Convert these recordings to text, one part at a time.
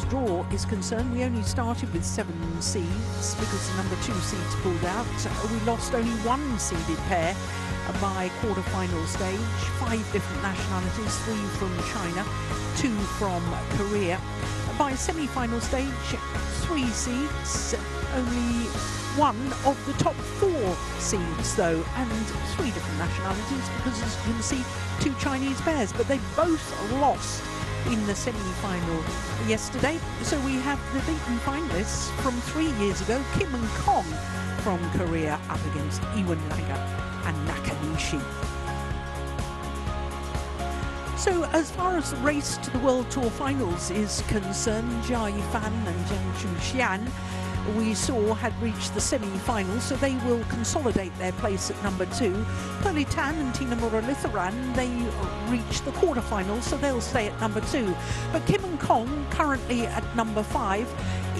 finals draw is concerned, we only started with 7 seeds because the number 2 seeds pulled out. We lost only 1 seeded pair by quarter-final stage, 5 different nationalities, 3 from China, 2 from Korea. By semi-final stage, 3 seeds, only 1 of the top 4 seeds though, and 3 different nationalities because, as you can see, 2 Chinese pairs, but they both lost in the semi-final yesterday. So we have the beaten finalists from 3 years ago, Kim and Kong from Korea up against Iwanaga and Nakanishi. So as far as the race to the World Tour Finals is concerned, Jia Yifan and Zhang Chuxian, we saw had reached the semi-finals, so they will consolidate their place at number 2. Pearly Tan and Tina Muralitharan, they reached the quarterfinals, so they'll stay at number 2. But Kim and Kong currently at number 5.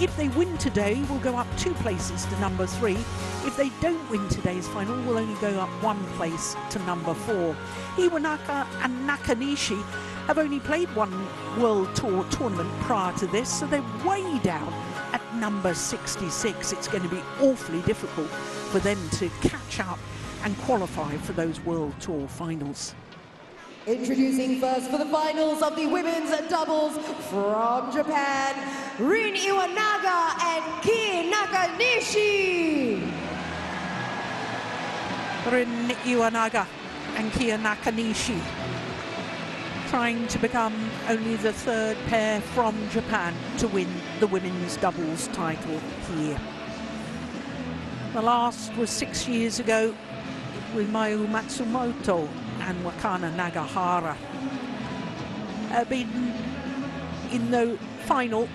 If they win today, will go up 2 places to number 3. If they don't win today's final, will only go up 1 place to number 4. Iwanaga and Nakanishi have only played 1 World Tour tournament prior to this, so they're way down at number 66. It's going to be awfully difficult for them to catch up and qualify for those World Tour finals. Introducing first for the finals of the women's doubles from Japan, Rin Iwanaga and Ki Nakanishi. Rin Iwanaga and Kia Nakanishi trying to become only the 3rd pair from Japan to win the women's doubles title here. The last was 6 years ago with Mayu Matsumoto and Wakana Nagahara. Beaten in the final,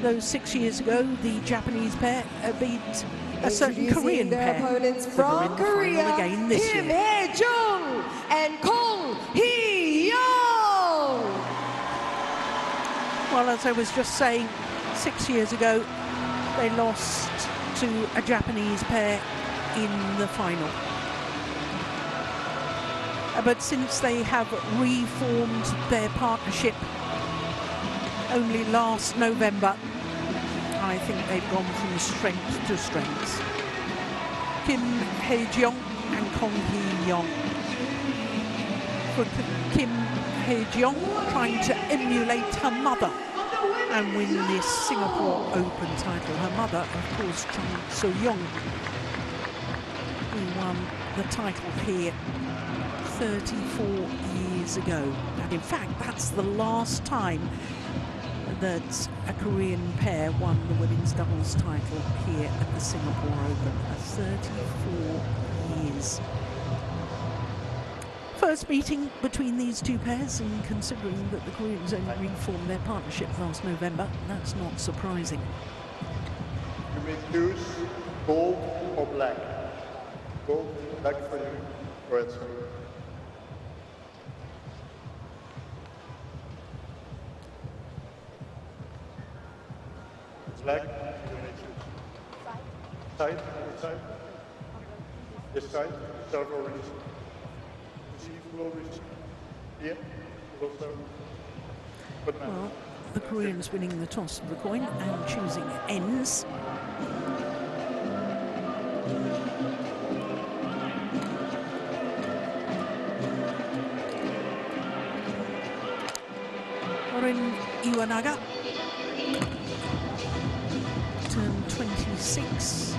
those 6 years ago, the Japanese pair beat a certain Korean their pair opponents from Korea, again this Kim year. Hae-jung and Kong Hee-young. Well, as I was just saying, 6 years ago, they lost to a Japanese pair in the final. But since they have reformed their partnership only last November, I think they've gone from strength to strength. Kim Hae-jung and Kong Hee-young. For Kim Hae-jung, trying to emulate her mother and win this Singapore Open title. Her mother, of course, Chung So-young, who won the title here 34 years ago. And in fact, that's the last time that a Korean pair won the women's doubles title here at the Singapore Open. 34 years. First meeting between these 2 pairs, and considering that the Koreans only reformed their partnership last November, that's not surprising. You may choose gold or black. Gold, black for you. Go ahead, sir. Black, you may choose. Side, which side? This side, start over this. Receive, will receive. Yeah, will start. Well, the Koreans winning the toss of the coin and choosing ends. Rin Iwanaga turned 26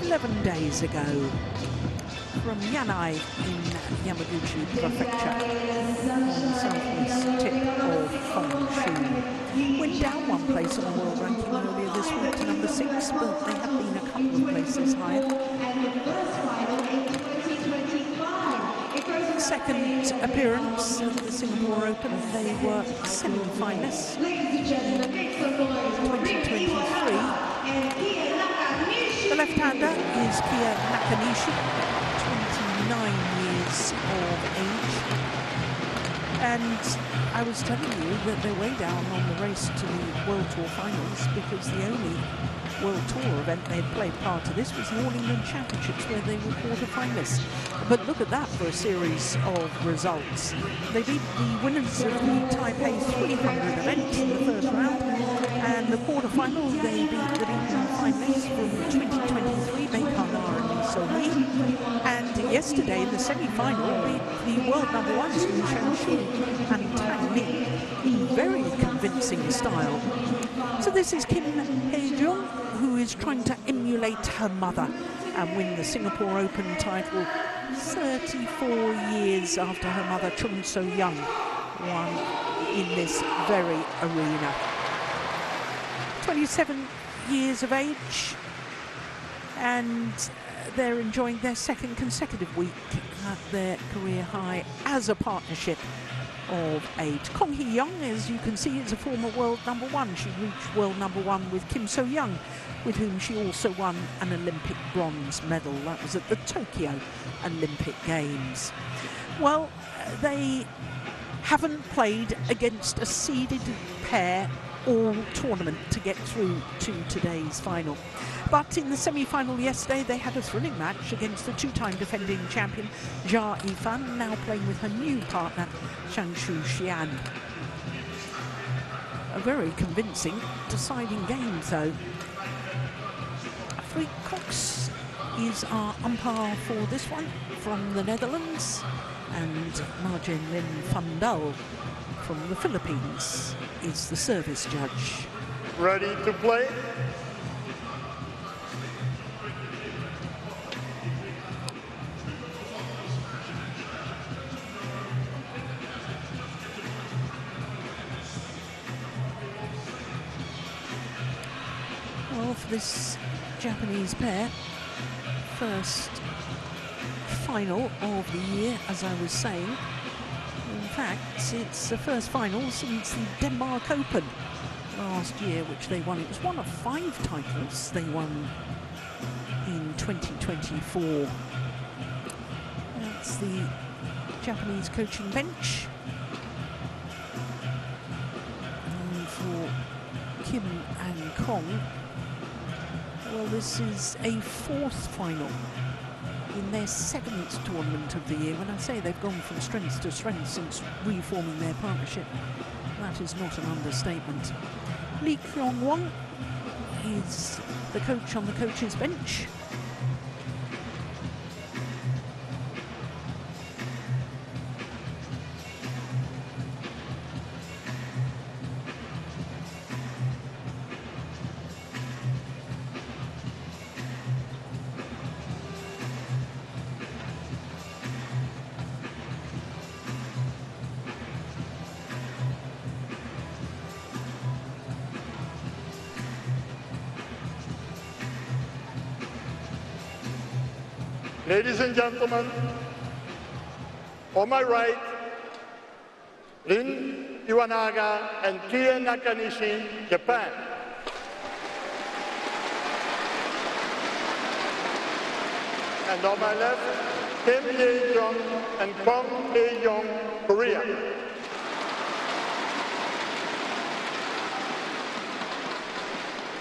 11 days ago from Yanai in Yamaguchi Prefecture on the southwest tip of Honshu. Went down 1 place on the world ranking earlier this week to number 6, but they have been a couple of places higher. Second appearance at the Singapore Open, they were semi-finalists in 2023. The left-hander is Kia Nakanishi, 29 years of age. And I was telling you that they're way down on the race to the World Tour Finals because the only World Tour event they had played part of this was the All England Championships, where they were quarter-finalists. But look at that for a series of results. They beat the winners of the Taipei 300 event in the first round, and the quarter-final they beat the beaten finalists from 2023, Beikana and Lee So-hee, and yesterday in the semi-final beat the world number ones, Wu Shanshu and Tang Li, in very convincing style. So this is Kim Hae-jung, who is trying to emulate her mother and win the Singapore Open title 34 years after her mother, Chung So-young, won in this very arena. 27 years of age, and they're enjoying their second consecutive week at their career high as a partnership of 8. Kong Hee-young, as you can see, is a former world number one. She reached world number one with Kim So-young, with whom she also won an Olympic bronze medal. That was at the Tokyo Olympic Games. Well, they haven't played against a seeded pair all tournament to get through to today's final. But in the semi-final yesterday, they had a thrilling match against the two-time defending champion Jia Yifan, now playing with her new partner, Shanshu Xian. A very convincing, deciding game, though. Freek Cox is our umpire for this one from the Netherlands, and Marjan Lin Fundal from the Philippines is the service judge. Ready to play? Well, for this Japanese pair, first final of the year, as I was saying. In fact, it's the first final since the Denmark Open last year, which they won. It was one of 5 titles they won in 2024. That's the Japanese coaching bench. And for Kim and Kong, well, this is a 4th final in their 7th tournament of the year. When I say they've gone from strength to strength since reforming their partnership, that is not an understatement. Lee Kyung-won is the coach on the coach's bench. Ladies and gentlemen, on my right, Rin Iwanaga and Kia Nakanishi, Japan. And on my left, Kim Hae-jung and Kong Hae-young, Korea.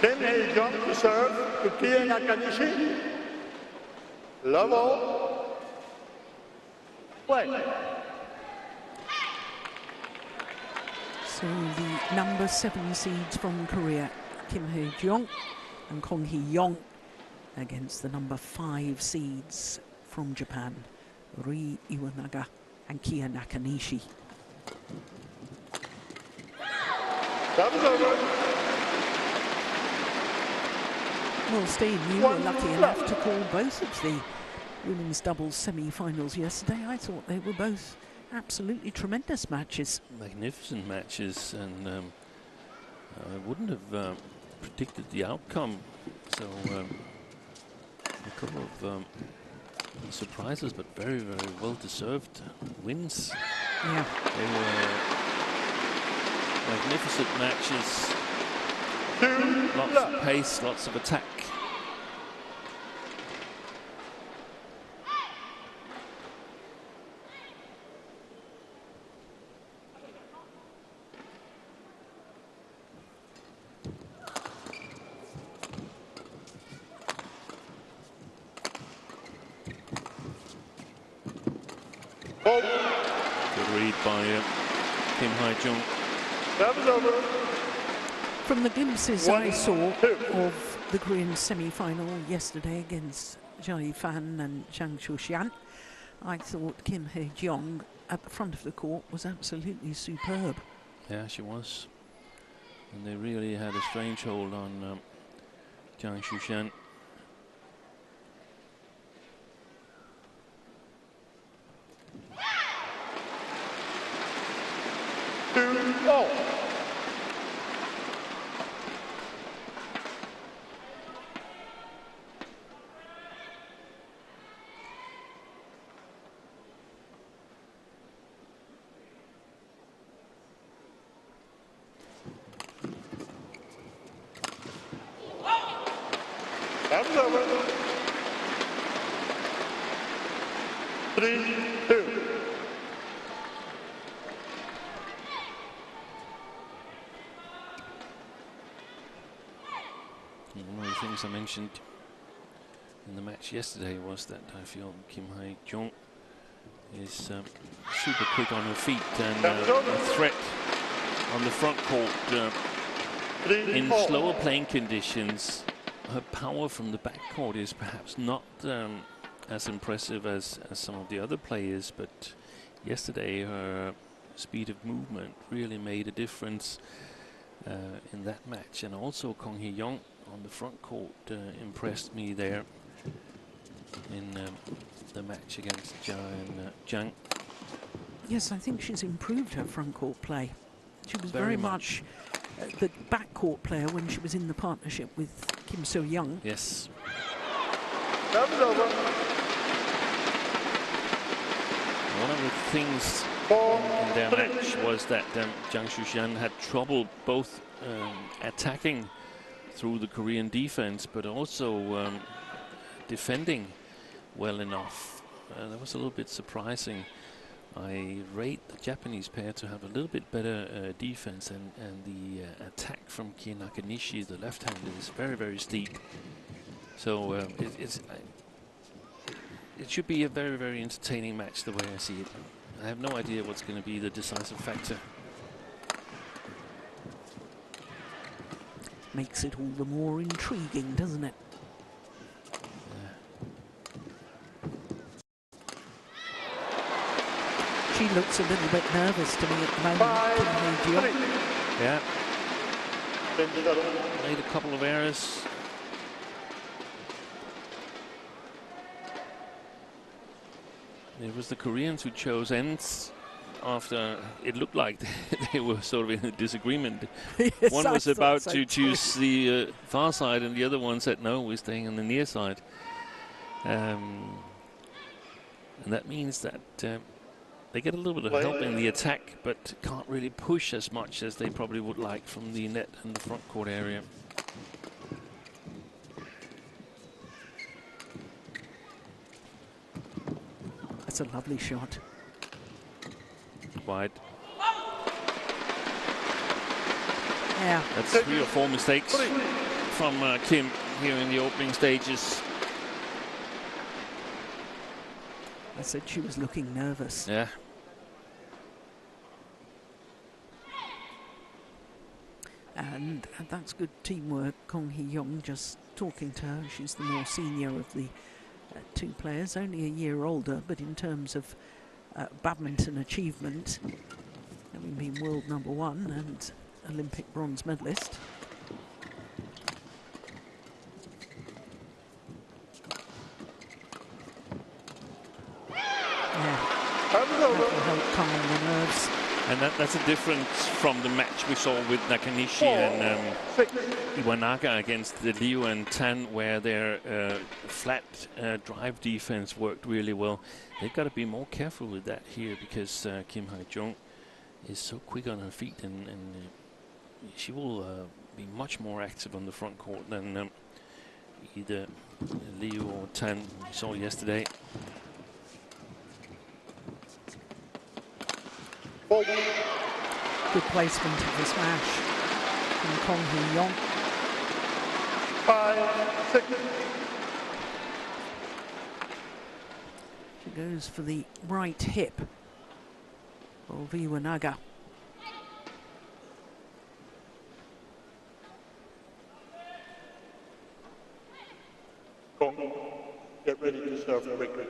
Kim Hae-jung to serve to Kia Nakanishi. Love all. Play. So the number 7 seeds from Korea, Kim Hae-jung and Kong Hee-young, against the number 5 seeds from Japan, Ri Iwanaga and Kia Nakanishi. That was over. Well, Steve, you were lucky enough to call both of the women's doubles semi-finals yesterday. I thought they were both absolutely tremendous matches. Magnificent matches, and I wouldn't have predicted the outcome. So a couple of surprises, but very, very well-deserved wins. Yeah. They were magnificent matches. Lots of pace, lots of attack. Good read by Kim Hae-jung. That was over. From the glimpses I saw of the Korean semi-final yesterday against Jia Fan and Zhang Shuxian, I thought Kim Hae-jung at the front of the court was absolutely superb. Yeah, she was. And they really had a strange hold on Zhang Shuxian. That was over. 3-2. One of the things I mentioned in the match yesterday was that I feel Kim Hae-jung is super quick on her feet and a threat on the front court. In slower playing conditions, her power from the backcourt is perhaps not as impressive as some of the other players, but yesterday her speed of movement really made a difference in that match. And also Kong Hee-young on the front court impressed me there in the match against Jia and Zhang. Yes, I think she's improved her front court play. She was very much the backcourt player when she was in the partnership with Kim So-young. Yes. That was over. One of the things in their match was that Zhang Shuxian had trouble both attacking through the Korean defense, but also defending well enough. That was a little bit surprising. I rate the Japanese pair to have a little bit better defense, and the attack from Kei Nakanishi, the left-hander, is very, very steep. So it should be a very, very entertaining match the way I see it. I have no idea what's going to be the decisive factor. Makes it all the more intriguing, doesn't it? She looks a little bit nervous to me at the moment. Kim Hae-jung. Yeah. Made a couple of errors. It was the Koreans who chose ends after it looked like they were sort of in a disagreement. Yes, one was about to too. choose the far side, and the other one said no, we're staying on the near side. And that means that they get a little bit of help in the attack, but can't really push as much as they probably would like from the net and the front court area. That's a lovely shot. Wide. Yeah. That's 3 or 4 mistakes from Kim here in the opening stages. I said she was looking nervous. Yeah. And that's good teamwork. Kong Hee-young just talking to her. She's the more senior of the two players, only a year older, but in terms of badminton achievement, having been world #1 and Olympic bronze medalist. That will help calm the nerves. And that's a difference from the match we saw with Nakanishi and Iwanaga against the Liu and Tan, where their flat drive defense worked really well. They've got to be more careful with that here, because Kim Hae-jung is so quick on her feet, and she will be much more active on the front court than either Liu or Tan we saw yesterday. Good placement of the smash from Kong Hee-young. 5-6. She goes for the right hip of Iwanaga. Get ready to serve quickly.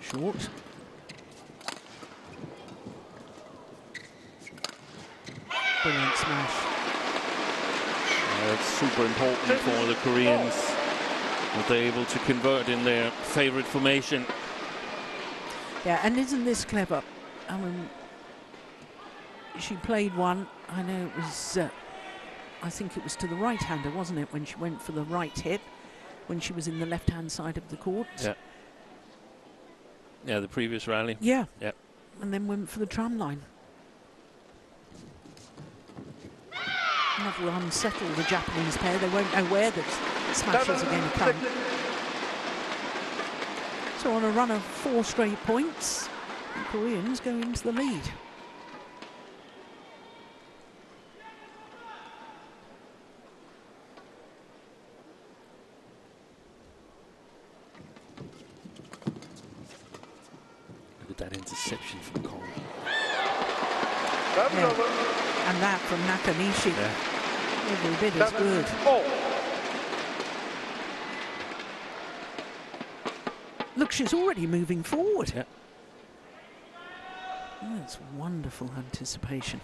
Short. Brilliant smash. It's super important for the Koreans that they're able to convert in their favorite formation. Yeah, and isn't this clever? I mean, she played one, I know it was, I think it was to the right-hander, wasn't it, when she went for the right hip, when she was in the left-hand side of the court. Yeah. Yeah, the previous rally. Yeah. Yeah. And then went for the tram line. That will unsettle the Japanese pair. They won't know where the smashes are going to come. So on a run of 4 straight points, the Koreans go into the lead. Look at that interception from KOR. Yeah. And that from Nakanishi. Yeah. Every bit as good. Look, she's already moving forward. Yeah. That's wonderful anticipation.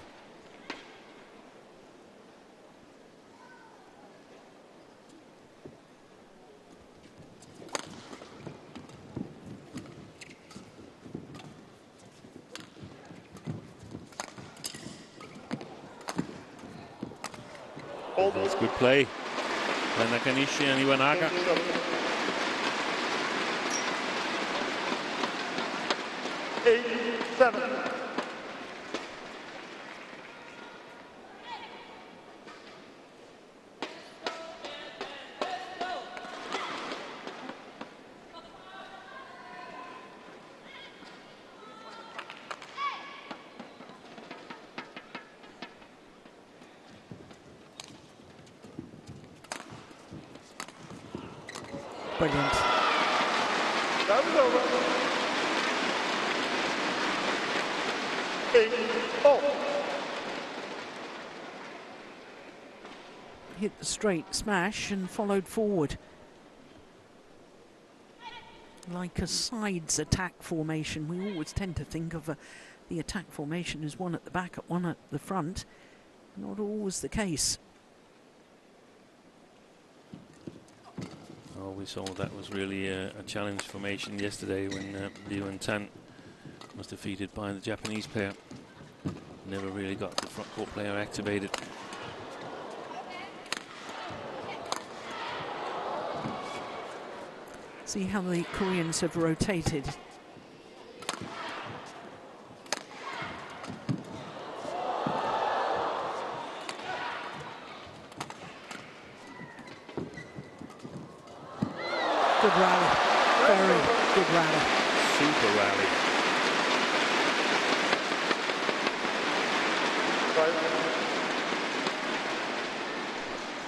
That's good play by Nakanishi and Iwanaga. Brilliant. That was over. 8-4. Hit the straight smash and followed forward. Like a sides attack formation. We always tend to think of the attack formation as one at the back, one at the front. Not always the case. Oh, we saw that was really a challenge formation yesterday when Liu and Tan was defeated by the Japanese pair. Never really got the front court player activated. See how the Koreans have rotated. Good rally. Very good rally. Super rally.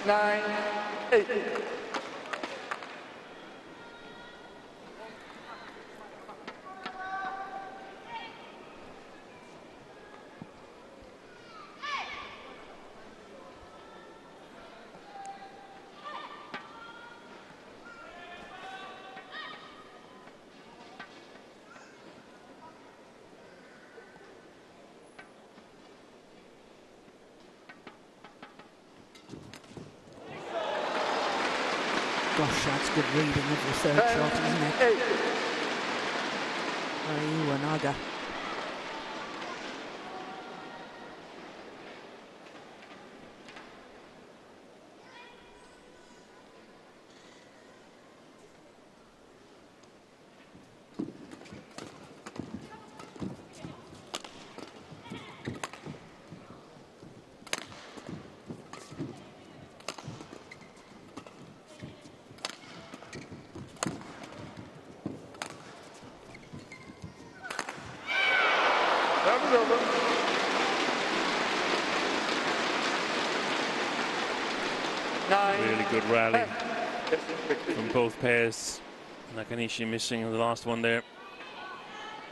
9-8. Gosh, that's good reading of the third shot, isn't it? Iwanaga. rally from both pairs. Nakanishi missing the last one there.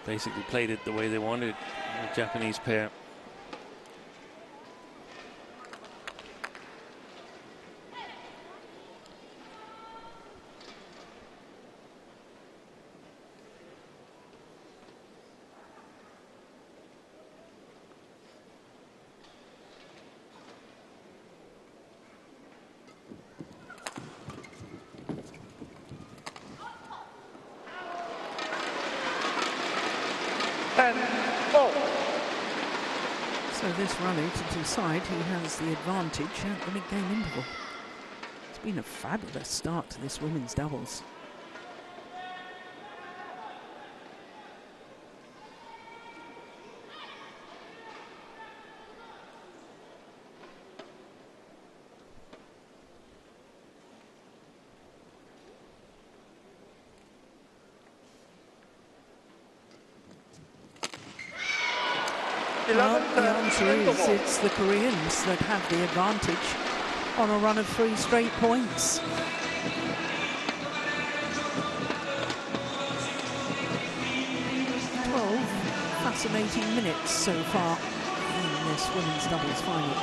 Basically played it the way they wanted, the Japanese pair. So this rally to decide who has the advantage at the mid-game interval. It's been a fabulous start to this women's doubles. Well, the answer is it's the Koreans that have the advantage on a run of 3 straight points. Fascinating minutes so far in this women's doubles final.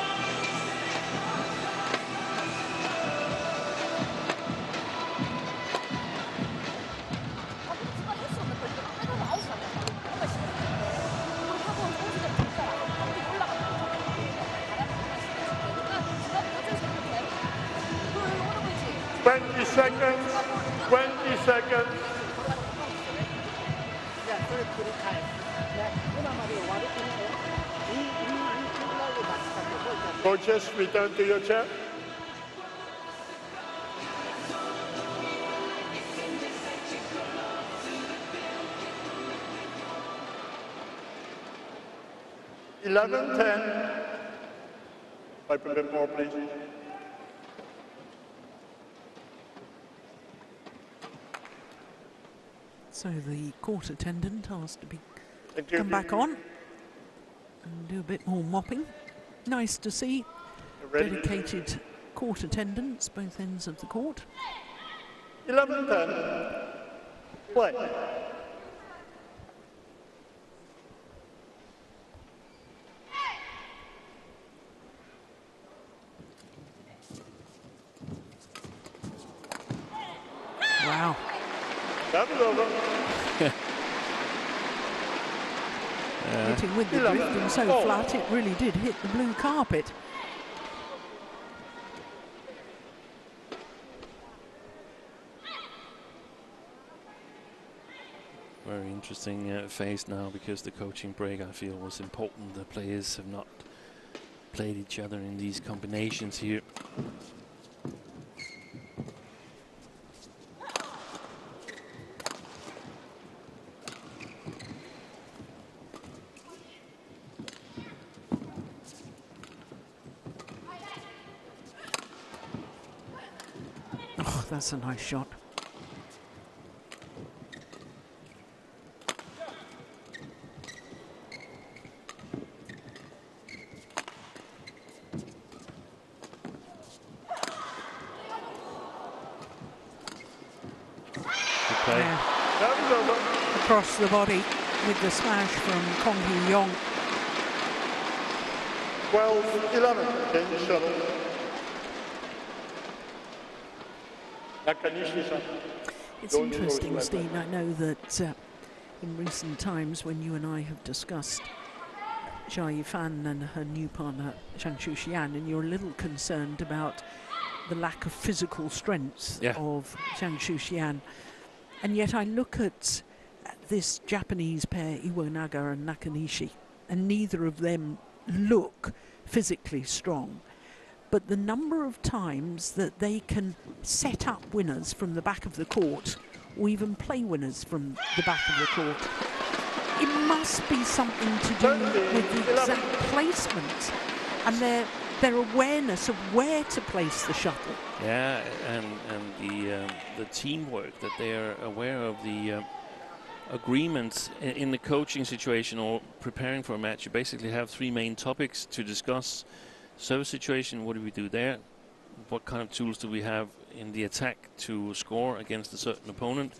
Coaches, return to your chair. $11-10. 5 minutes more, please. So the court attendant asked to be come back on and do a bit more mopping. Nice to see dedicated court attendants, both ends of the court. 11-10. Play. Wow. That was over. Hitting with the drifting so flat, it really did hit the blue carpet. Very interesting phase now, because the coaching break, I feel, was important. The players have not played each other in these combinations here. Oh, that's a nice shot. Across the body with the smash from Kong Hee-yong. 12-11. Game shuttle. Nakanishi-san. It's interesting, Steve. I know that in recent times, when you and I have discussed Jia Yifan and her new partner Zhang Shuxian, and you're a little concerned about the lack of physical strength of Zhang Shuxian, and yet I look at this Japanese pair, Iwanaga and Nakanishi, and neither of them look physically strong. But the number of times that they can set up winners from the back of the court, or even play winners from the back of the court, it must be something to do with the exact placement and their awareness of where to place the shuttle. Yeah, and the teamwork, that they are aware of the agreements in the coaching situation or preparing for a match. You basically have 3 main topics to discuss. Service situation, what do we do there? What kind of tools do we have in the attack to score against a certain opponent,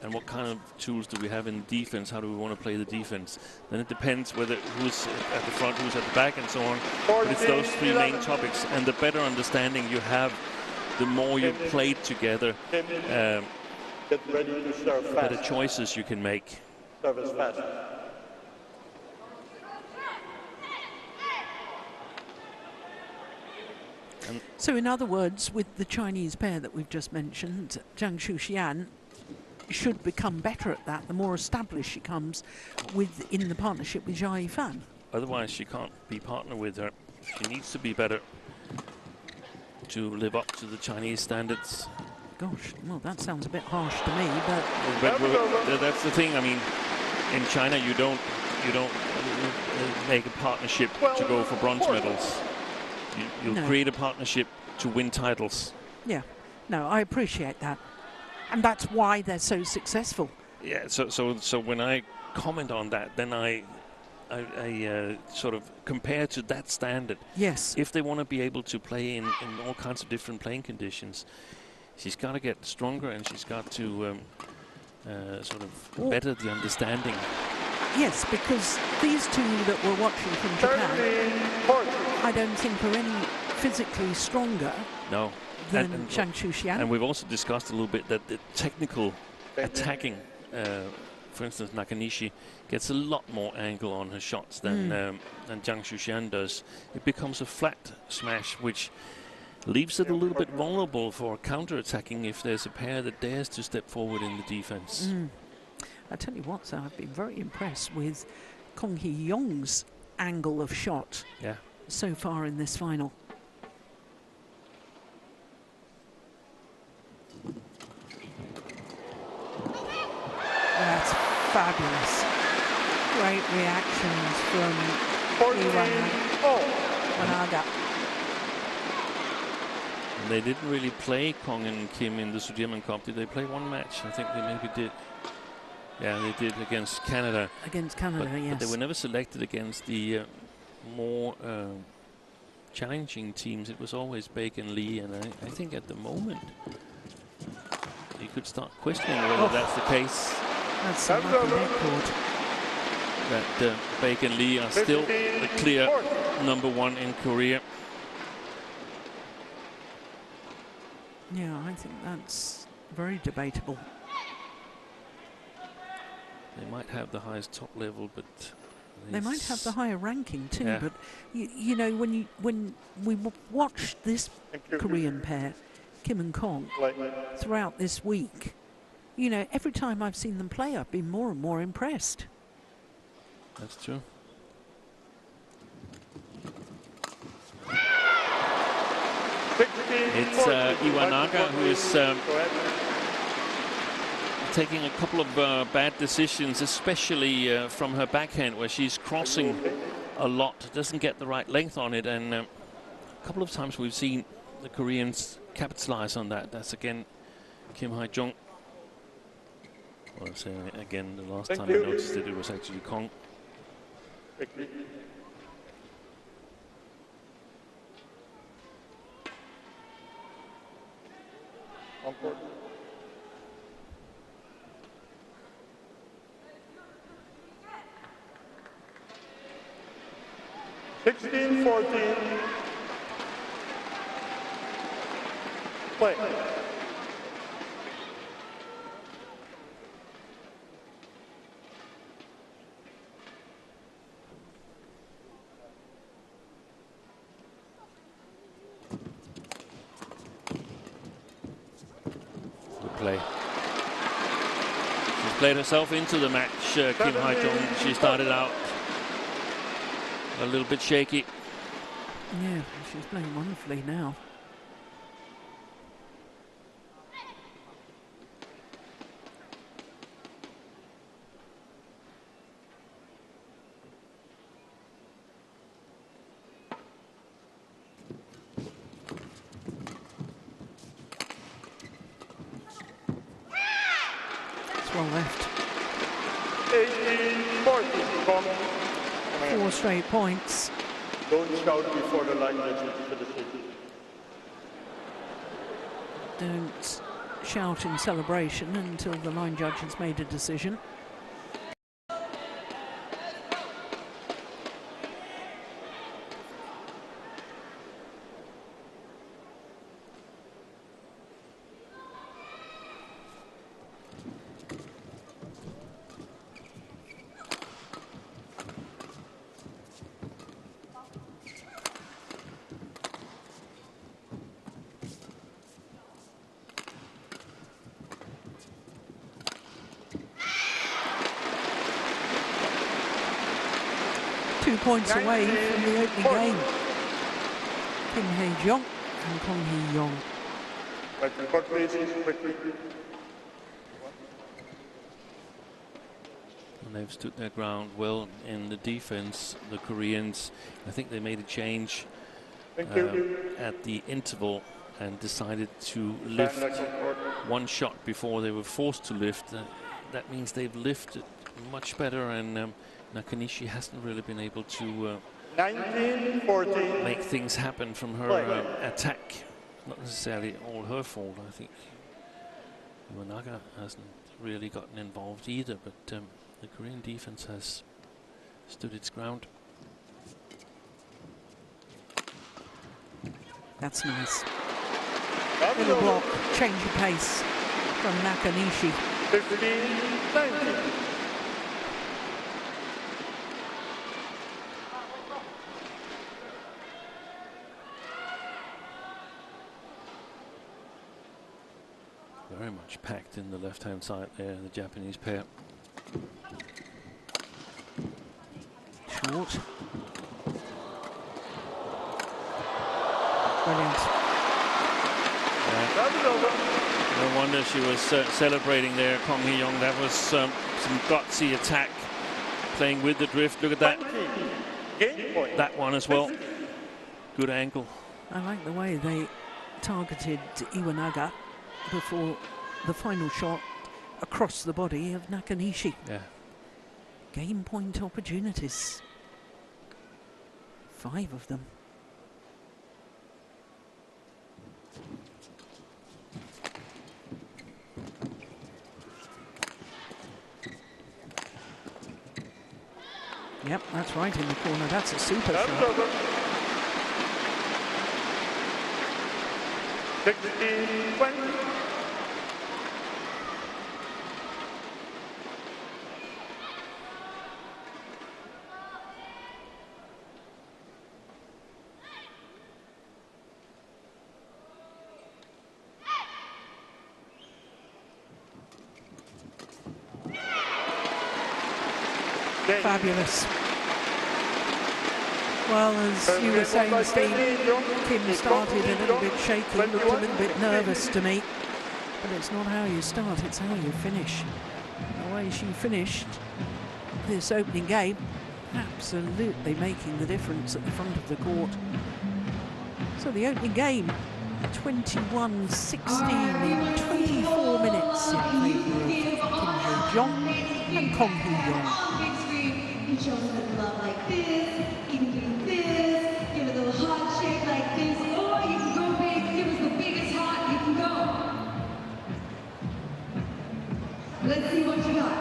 and what kind of tools do we have in defense? How do we want to play the defense? Then it depends whether who's at the front, who's at the back, and so on. But it's those three main topics, and the better understanding you have, the more you play together, Get ready to serve fast. better choices you can make. Service fast. So in other words, with the Chinese pair that we've just mentioned, Zhang Shuxian should become better at that the more established she comes in the partnership with Jia Yifan. Otherwise, she can't be partner with her. She needs to be better to live up to the Chinese standards. Gosh, well, that sounds a bit harsh to me, but that's the thing. I mean, in China, you don't make a partnership to go for bronze medals. You'll create a partnership to win titles. Yeah, no, I appreciate that. And that's why they're so successful. Yeah, so when I comment on that, then I sort of compare to that standard. Yes. If they want to be able to play in all kinds of different playing conditions, she's got to get stronger, and she's got to sort of better the understanding. Yes, because these two that we're watching from Japan, I don't think are any physically stronger. No. Than Zhang Shuxian. And we've also discussed a little bit that the technical attacking, for instance, Nakanishi gets a lot more angle on her shots than Zhang Shuxian does. It becomes a flat smash, which leaves it a little bit vulnerable for counter-attacking if there's a pair that dares to step forward in the defense. I tell you what, so I've been very impressed with Kong Hee-yong's angle of shot so far in this final. That's fabulous. Great reactions from Iwanaga. They didn't really play Kong and Kim in the Sudirman Cup. Did they play one match? I think they maybe did. Yeah, they did against Canada. Against Canada, yes. But they were never selected against the more challenging teams. It was always Bacon Lee, and I think at the moment you could start questioning whether that's the case. That's some record. That Bacon Lee are still the clear #1 in Korea. Yeah, I think that's very debatable. They might have the highest top level, but they might have the higher ranking too. But you know, when we watch this Korean pair, Kim and Kong, throughout this week, you know, every time I've seen them play, I've been more and more impressed. That's true. It's Iwanaga who is taking a couple of bad decisions, especially from her backhand, where she's crossing a lot, doesn't get the right length on it, and a couple of times we've seen the Koreans capitalize on that. That's again Kim Hae-jung. Well, I'm saying again, the last time I noticed it was actually Kong. Encore. (16-14). Play. Play. She's played herself into the match, Kim Hae-jung. She started out a little bit shaky. Yeah, she's playing wonderfully now. Well left. 18-14. 4 straight points. Don't shout before the line gets into the city. don't shout in celebration until the line judge has made a decision. Points away from the opening game. Kim Hae-jong and Kong Hee-yong. And they've stood their ground well in the defense. The Koreans, I think they made a change at the interval and decided to lift one shot before they were forced to lift. That means they've lifted much better, and Nakanishi hasn't really been able to make things happen from her attack. Not necessarily all her fault. I think Iwanaga hasn't really gotten involved either, but the Korean defense has stood its ground. That's nice. Little block, change of pace from Nakanishi. 15-19. Very much packed in the left-hand side there, the Japanese pair. Short. Brilliant. No wonder she was celebrating there, Kong Hee-yong. That was some gutsy attack, playing with the drift. Look at that. That one as well. Good angle. I like the way they targeted Iwanaga before the final shot across the body of Nakanishi. Yeah. Game point opportunities. 5 of them. Yep, that's right in the corner. That's a super shot. 16-20. Fabulous. Well, as you were saying, Steve, Kim started a little bit shaky, looked a little bit nervous to me. But it's not how you start, it's how you finish. The way she finished this opening game, absolutely making the difference at the front of the court. So the opening game, 21-16 in 24 minutes in favour of Kim Hae-jong and Kong Hee-yong. Show them love like this, you can do this, give a little heart shape like this, or you can go big, give us the biggest heart you can go. Let's see what you got.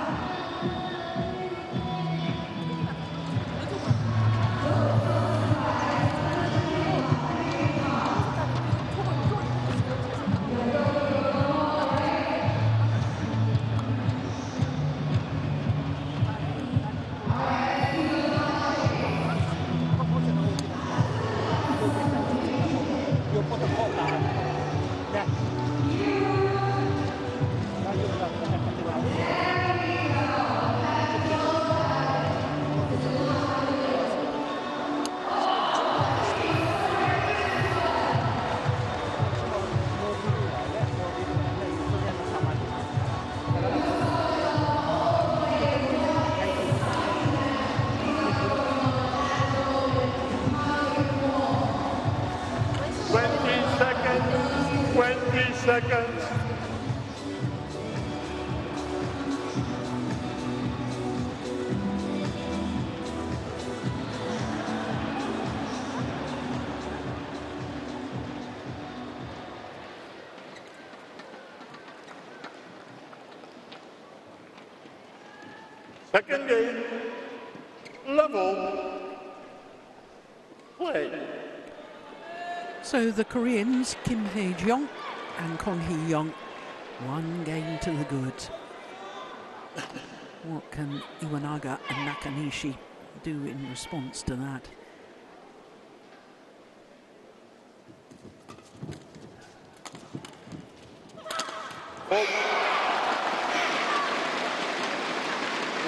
Seconds. Second game, level, play. So the Koreans, Kim Hae-jong and Kong Hee-young, one game to the good. What can Iwanaga and Nakanishi do in response to that?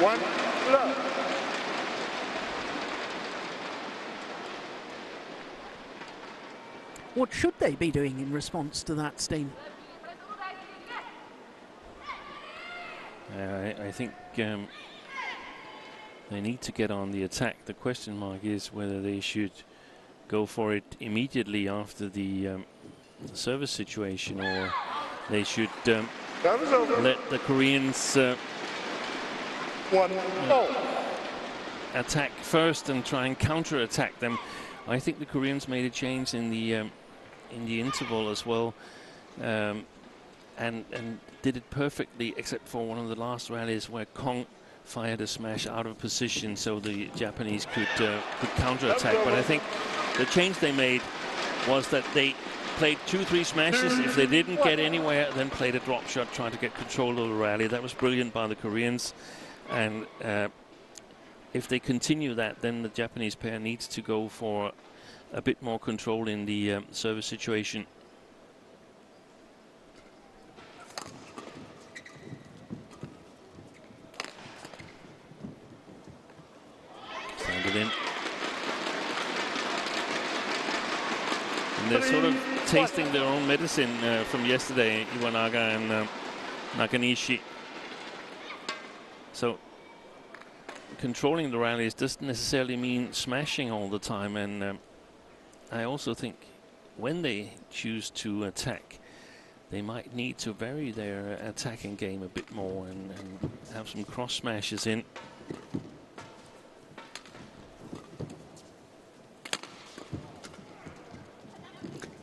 One love. What should they be doing in response to that, Steen? I think they need to get on the attack. The question mark is whether they should go for it immediately after the service situation, or they should let the Koreans attack first and try and counter-attack them. I think the Koreans made a change in the interval as well, and did it perfectly, except for one of the last rallies where Kong fired a smash out of position, so the Japanese could counter-attack. But I think the change they made was that they played 2-3 smashes. If they didn't get anywhere, then played a drop shot, trying to get control of the rally. That was brilliant by the Koreans. And if they continue that, then the Japanese pair needs to go for a bit more control in the service situation. Stand it in. And they're sort of tasting their own medicine from yesterday, Iwanaga and Nakanishi. So controlling the rallies doesn't necessarily mean smashing all the time, and I also think when they choose to attack, they might need to vary their attacking game a bit more and have some cross smashes in.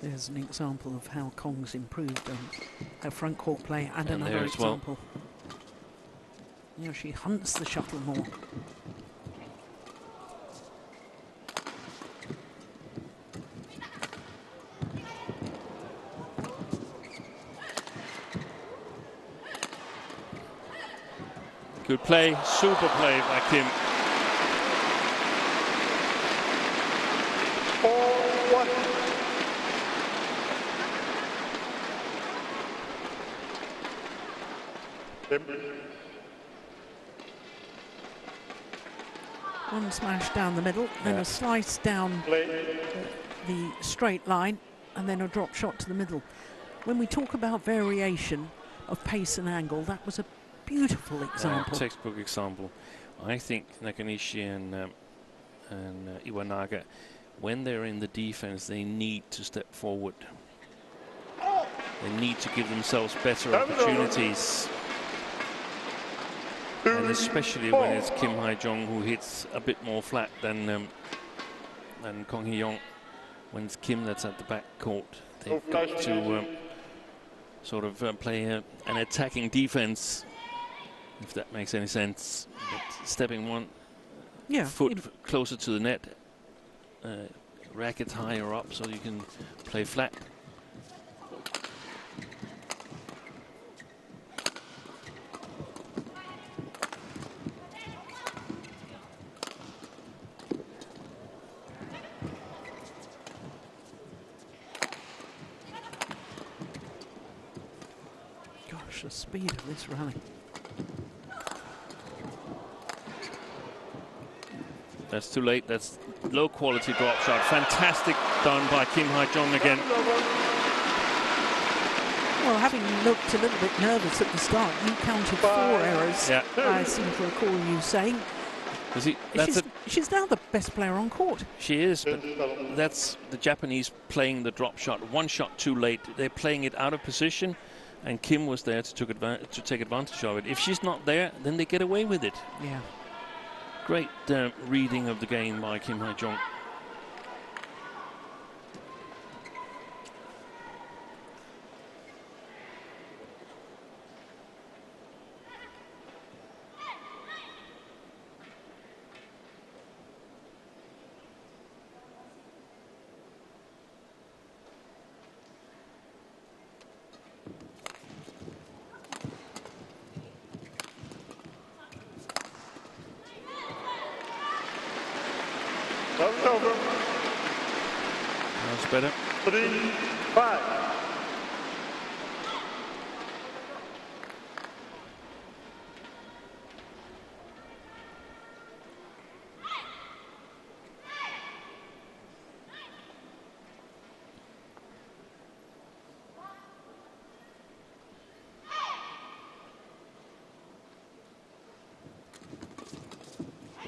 There's an example of how Kong's improved her front court play, and another there as example. You know, she hunts the shuttle more. Good play, super play by Kim. 4-1. One smash down the middle, then a slice down the straight line, and then a drop shot to the middle. When we talk about variation of pace and angle, that was a beautiful example. Textbook example. I think Nakanishi and Iwanaga, when they're in the defense, they need to step forward. They need to give themselves better opportunities. And especially when it's Kim Hae-jong who hits a bit more flat than Kong Hee-young. When it's Kim that's at the back court, they've got to sort of play an attacking defense, if that makes any sense. But stepping one foot closer to the net, racket higher up so you can play flat. The speed of this rally. That's too late. That's low quality drop shot. Fantastic done by Kim Hae-jong again. Well, having looked a little bit nervous at the start, you counted 4 errors. Yeah. I seem to recall you saying. She's now the best player on court. She is, but that's the Japanese playing the drop shot. One shot too late. They're playing it out of position. And Kim was there to take advantage of it. If she's not there, then they get away with it. Yeah. Great reading of the game by Kim Hae-jong. better. 3-5.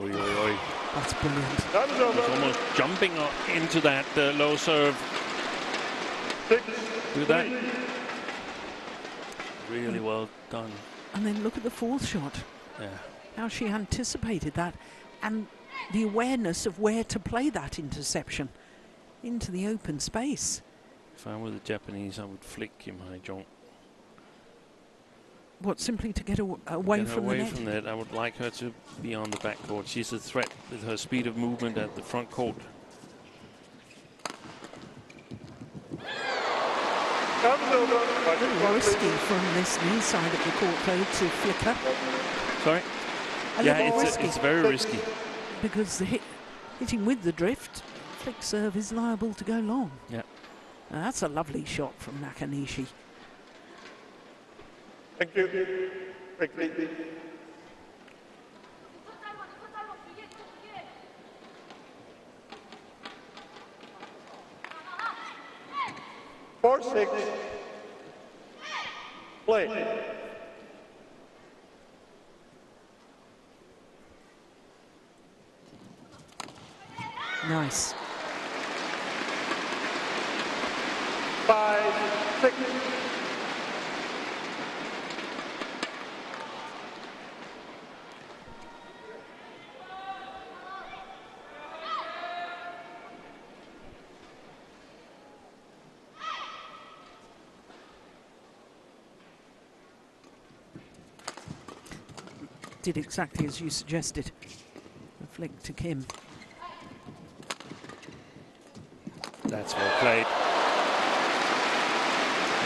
Oi, oi, oi. That's brilliant. That is over. He's almost jumping into that low serve. 6-3. Do that. Really well done. And then look at the fourth shot. Yeah. How she anticipated that, and the awareness of where to play that interception into the open space. If I were the Japanese, I would flick Kim Hae-jong. What, simply to get away from the net? From that, I would like her to be on the backcourt. She's a threat with her speed of movement at the front court. Very risky from this knee side of the court, though, to flick her. Sorry? Yeah, it's very risky. Because the hitting with the drift, flick serve is liable to go long. Yeah. Now, that's a lovely shot from Nakanishi. Thank you. Quickly. Four, 6. Play. Nice. 5, 6. Did exactly as you suggested. The flick to Kim. That's well played.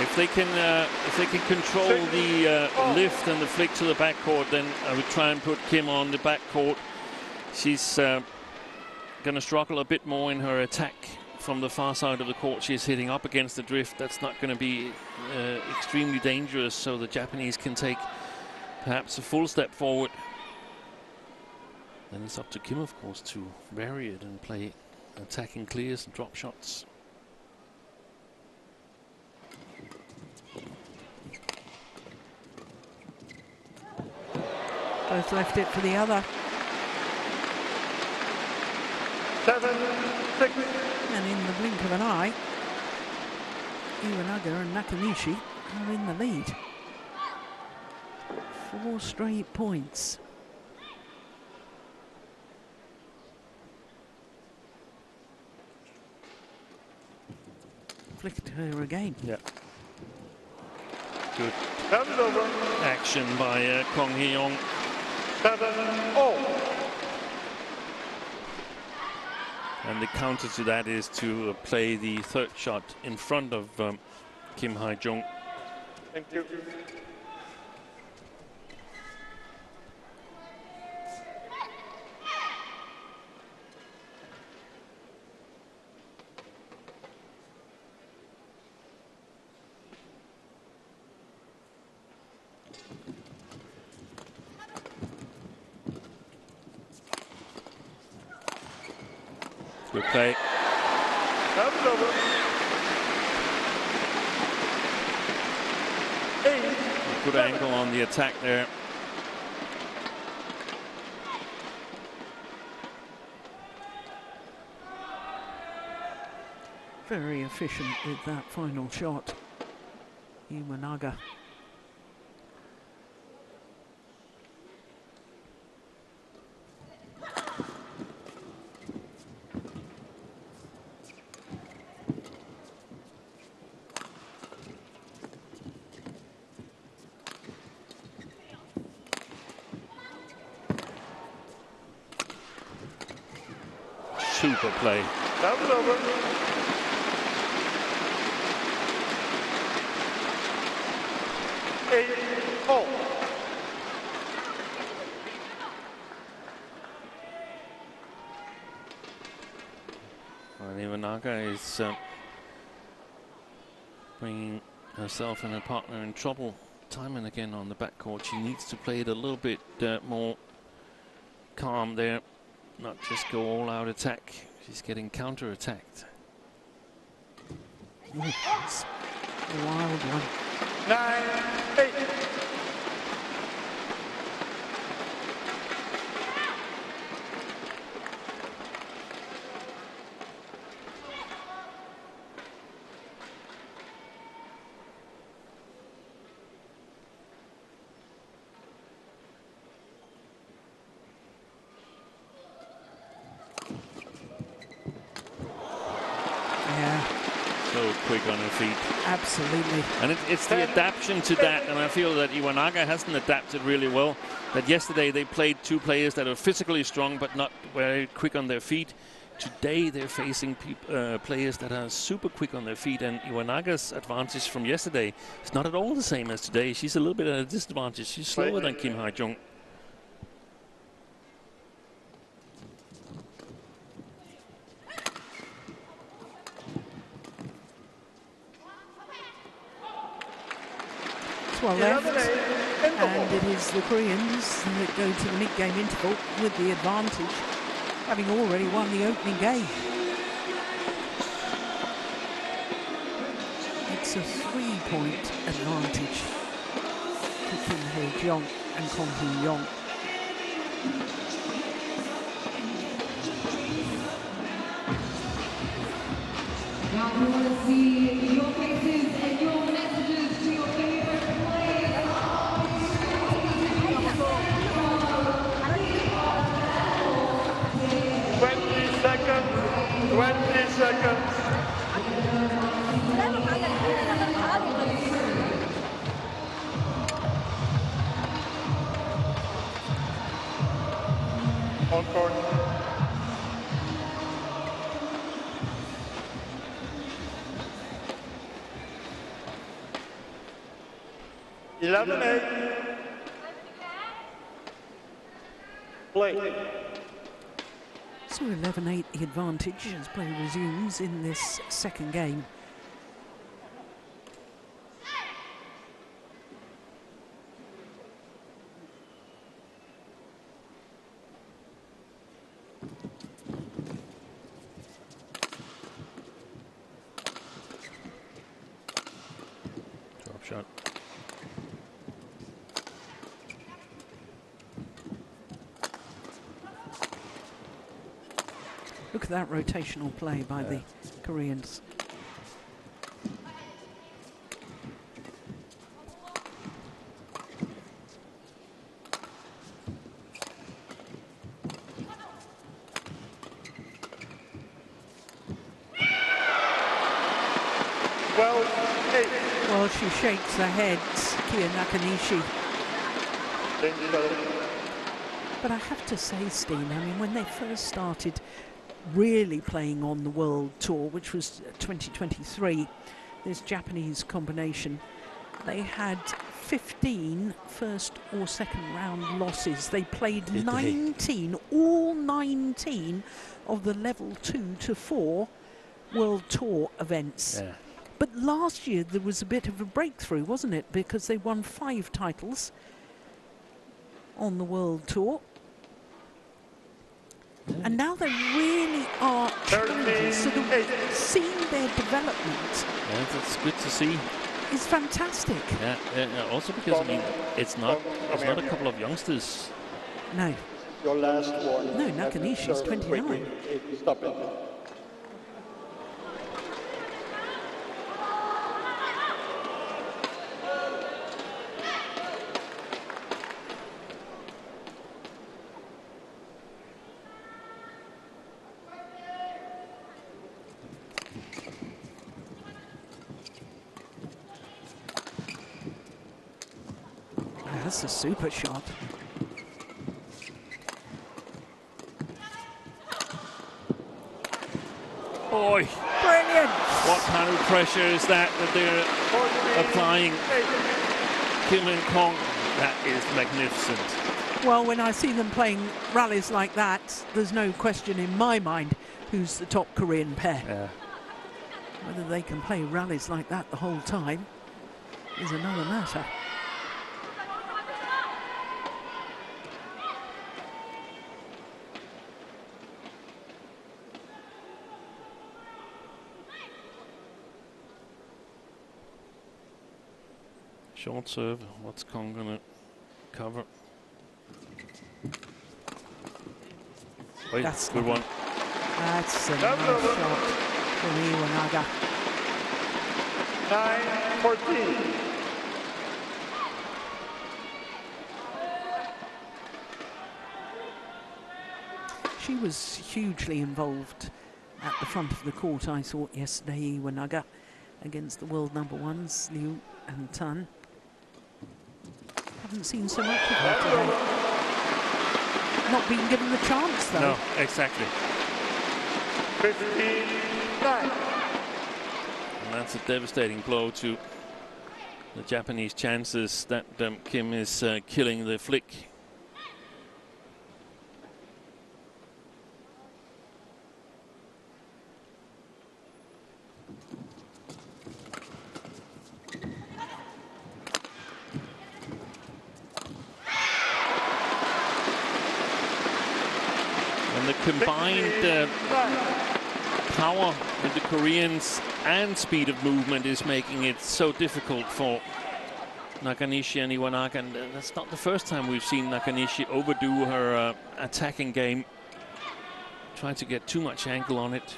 If they can control the lift and the flick to the backcourt, then I would try and put Kim on the backcourt. She's going to struggle a bit more in her attack from the far side of the court. She's hitting up against the drift. That's not going to be extremely dangerous, so the Japanese can take perhaps a full step forward. Then it's up to Kim, of course, to vary it and play attacking clears and drop shots. Both left it for the other. 7, 6. And in the blink of an eye, Iwanaga and Nakanishi are in the lead. 4 straight points. Flicked her again. Yeah. Good That is over. action by Kong Hee-young. 7-0. And the counter to that is to play the third shot in front of Kim Hae-jong. Thank you. Good play. That is over. 8. Good angle on the attack there. Very efficient with that final shot. Iwanaga. Super play. That was over. And Iwanaga is bringing herself and her partner in trouble time and again on the backcourt. She needs to play it a little bit more calm there, not just go all out attack. She's getting counter-attacked. It's a wild one. 9-8. So quick on her feet. Absolutely. And it's the adaptation to that, and I feel that Iwanaga hasn't adapted really well. That yesterday they played two players that are physically strong but not very quick on their feet. Today they're facing players that are super quick on their feet, and Iwanaga's advantage from yesterday is not at all the same as today. She's a little bit at a disadvantage. She's slower than Kim Ha-jung. Well left, and it is the Koreans that go to the mid-game interval with the advantage, having already won the opening game. It's a 3-point advantage to Kim Hae-jung and Kong Hee-young. Now we want to see your faces and your messages to your favorite players. 20 seconds. 20 seconds. On court. Play. So 11-8 the advantage as play resumes in this second game. Drop shot. Look at that rotational play by the Koreans. Well, she shakes her head, Kia Nakanishi. But I have to say, Steen, I mean, when they first started really playing on the World Tour, which was 2023, this Japanese combination, they had 15 first or second round losses. They played 19, all 19 of the level 2 to 4 World Tour events. Yeah. But last year there was a bit of a breakthrough, wasn't it? Because they won 5 titles on the World Tour. And now they really are challengers, so seeing their development, yeah, that's good to see. Is fantastic. Yeah, also because I mean, it's not a couple of youngsters. No. Your last one. No, Nakanishi's 29. Stop it. That's a super shot. Boy, brilliant! What kind of pressure is that they're applying? Kim and Kong, that is magnificent. Well, when I see them playing rallies like that, there's no question in my mind who's the top Korean pair. Yeah. Whether they can play rallies like that the whole time is another matter. Short serve, what's Kong gonna cover? Wait, That's good one. That's a nice shot for Iwanaga. 9-14. She was hugely involved at the front of the court, I thought, yesterday, Iwanaga, against the world number ones, Liu and Tan. Haven't seen so much of her today. Not being given the chance, though. No, exactly. 15-9. And that's a devastating blow to the Japanese chances that Kim is killing the flick. Combined power of the Koreans and speed of movement is making it so difficult for Nakanishi and Iwanaga, and that's not the first time we've seen Nakanishi overdo her attacking game, trying to get too much angle on it.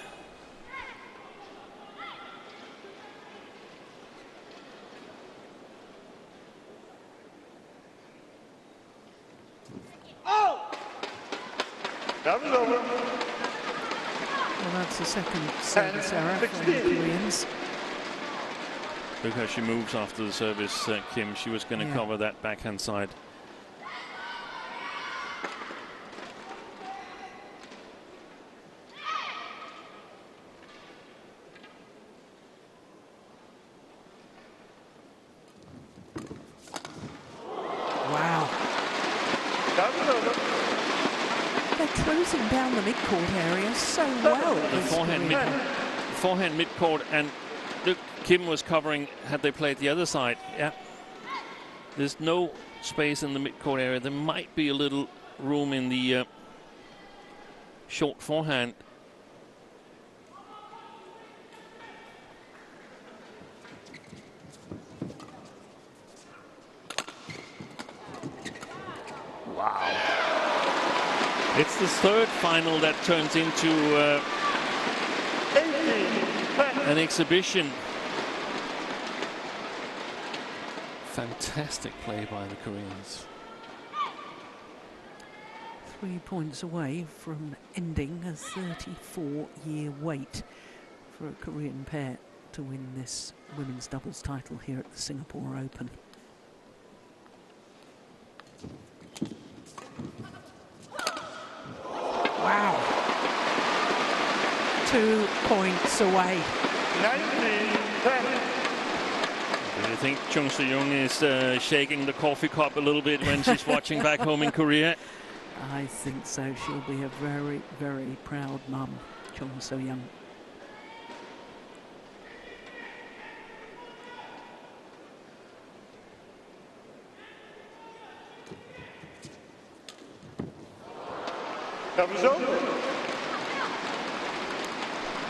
That was over. Well, that's the second service error from the Koreans. Look how she moves after the service, Kim. She was going to cover that backhand side. Wow. That was over. They're closing down the mid-court area so well. The forehand mid-court, and look, Kim was covering had they played the other side. Yeah. There's no space in the mid-court area. There might be a little room in the short forehand. Wow. It's the third final that turns into an exhibition. Fantastic play by the Koreans. 3 points away from ending a 34-year wait for a Korean pair to win this women's doubles title here at the Singapore Open. Wow. 2 points away. 19-10. Do you think Chung Se-young is shaking the coffee cup a little bit when she's watching back home in Korea? I think so. She'll be a very, very proud mum, Chung Se-young. That was over.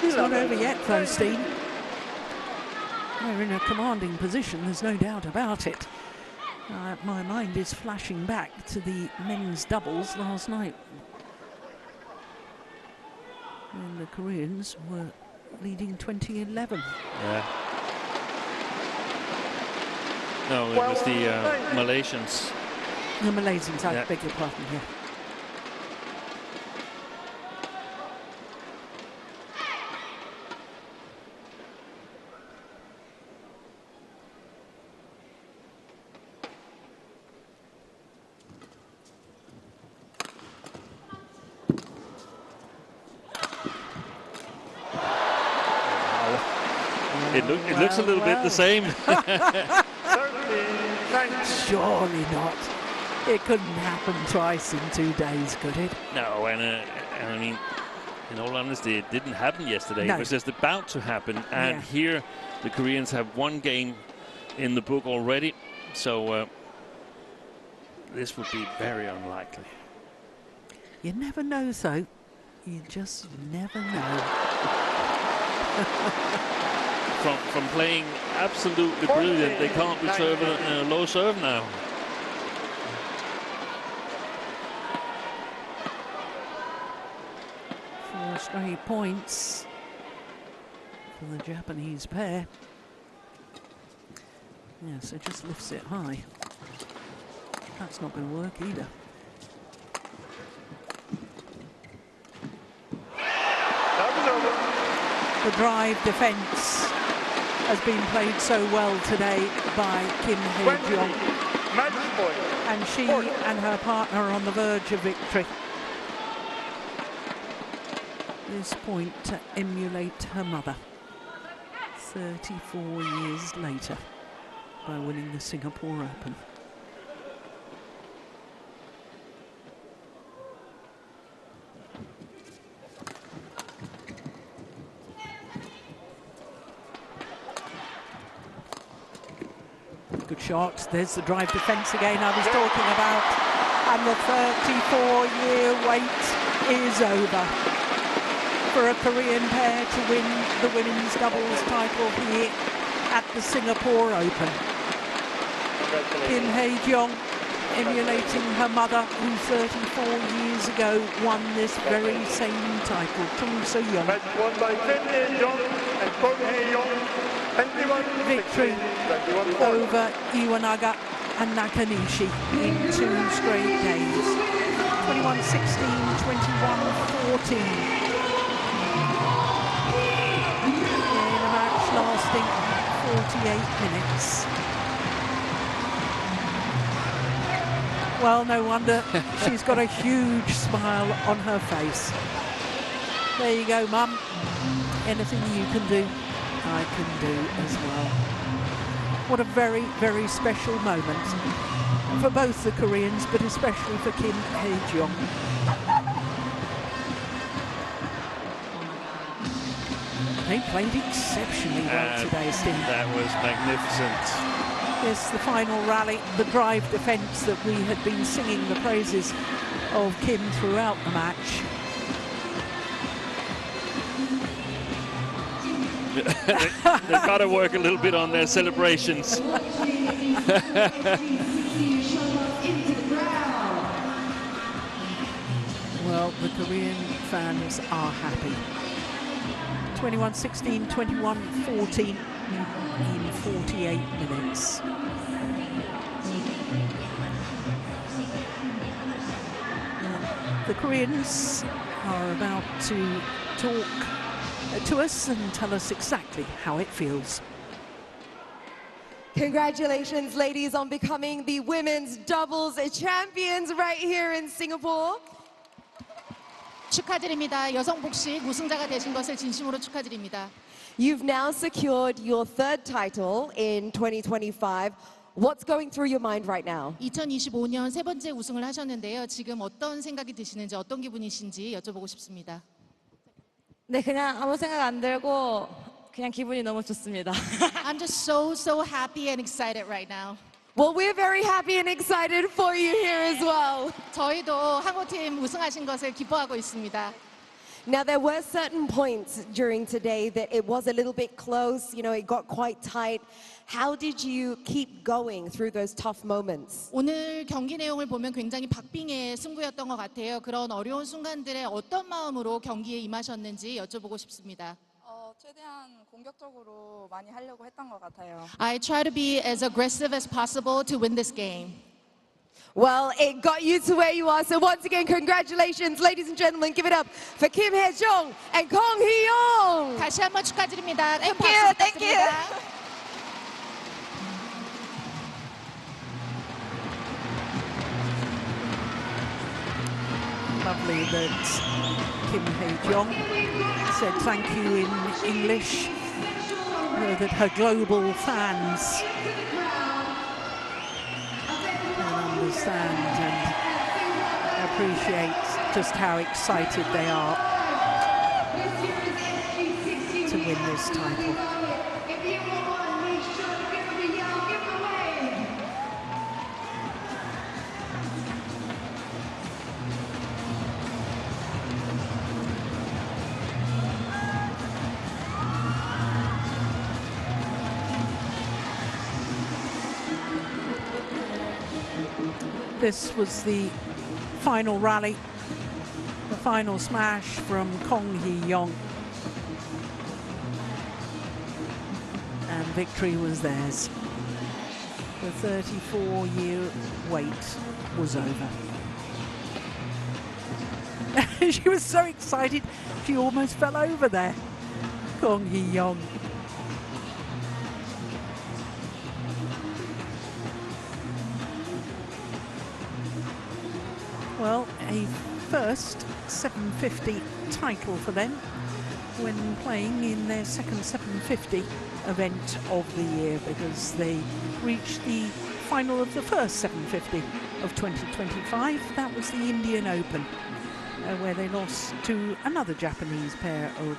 It's not over yet, though, Steen. They're in a commanding position, there's no doubt about it. My mind is flashing back to the men's doubles last night, when the Koreans were leading 20-11. Yeah. No, it was the Malaysians. The Malaysians, I beg your pardon, yeah. It looks a little bit the same. Surely not. It couldn't happen twice in 2 days, could it? No, and I mean, in all honesty, it didn't happen yesterday. No. It was just about to happen. And here the Koreans have one game in the book already. So this would be very unlikely. You never know, though. You just never know. From playing absolutely brilliant, they can't be serving a low serve now. Four straight points for the Japanese pair. Yes, it just lifts it high. That's not going to work either. The drive defence has been played so well today by Kim Hae-jong. And she and her partner are on the verge of victory. This point to emulate her mother 34 years later by winning the Singapore Open. Good shot. There's the drive defence again I was talking about. And the 34-year wait is over for a Korean pair to win the women's doubles title here at the Singapore Open. Kim Hae-jong emulating her mother, who 34 years ago won this very same title. Chung So-young. Match won by Kim Hae-jong and Kong Hae-young. Victory over Iwanaga and Nakanishi in 2 straight days. 21-16, 21-14. In a match lasting 48 minutes. Well, no wonder she's got a huge smile on her face. There you go, Mum. Anything you can do, I can do as well. What a very, very special moment for both the Koreans, but especially for Kim Hae-jong. They played exceptionally well today, Steve. That was magnificent. Yes, the final rally, the drive defence that we had been singing the praises of Kim throughout the match. They've got to work a little bit on their celebrations. Well, the Korean fans are happy. 21-16, 21-14 in 48 minutes. The Koreans are about to talk to us and tell us exactly how it feels. Congratulations, ladies, on becoming the women's doubles champions right here in Singapore. 축하드립니다. 여성 복식 우승자가 되신 것을 진심으로 축하드립니다. You've now secured your 3rd title in 2025. What's going through your mind right now? 2025년 3번째 우승을 하셨는데요. 지금 어떤 생각이 드시는지, 어떤 기분이신지 여쭤보고 싶습니다. 네, 그냥 아무 생각 안 들고 그냥 기분이 너무 좋습니다. I'm just so happy and excited right now. Well, we're very happy and excited for you here as well. 저희도 한국팀 우승하신 것을 기뻐하고 있습니다. Now, there were certain points during today that it was a little bit close, you know, it got quite tight. How did you keep going through those tough moments? 오늘 경기 내용을 보면 굉장히 박빙의 승부였던 것 같아요. 그런 어려운 순간들에 어떤 마음으로 경기에 임하셨는지 여쭤보고 싶습니다. 최대한 공격적으로 많이 하려고 했던 것 같아요. I try to be as aggressive as possible to win this game. Well, it got you to where you are. So once again, congratulations, ladies and gentlemen. Give it up for Kim Hae-jong and Kong Hee-young. 다시 한번 축하드립니다. Thank 박수 you, thank you. 부탁드립니다. Lovely that Kim Hae-jong said thank you in English, that her global fans can understand and appreciate just how excited they are win this title. If you want one, make sure to give them a yell, give them a wave. This was the final rally, the final smash from Kong Hee-yong. And victory was theirs. The 34-year wait was over. She was so excited, she almost fell over there. Kong Hee-yong. Well, a first 750 title for them when playing in their second 750 event of the year, because they reached the final of the first 750 of 2025. That was the Indian Open, where they lost to another Japanese pair of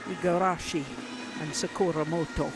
Igarashi and Sakuramoto.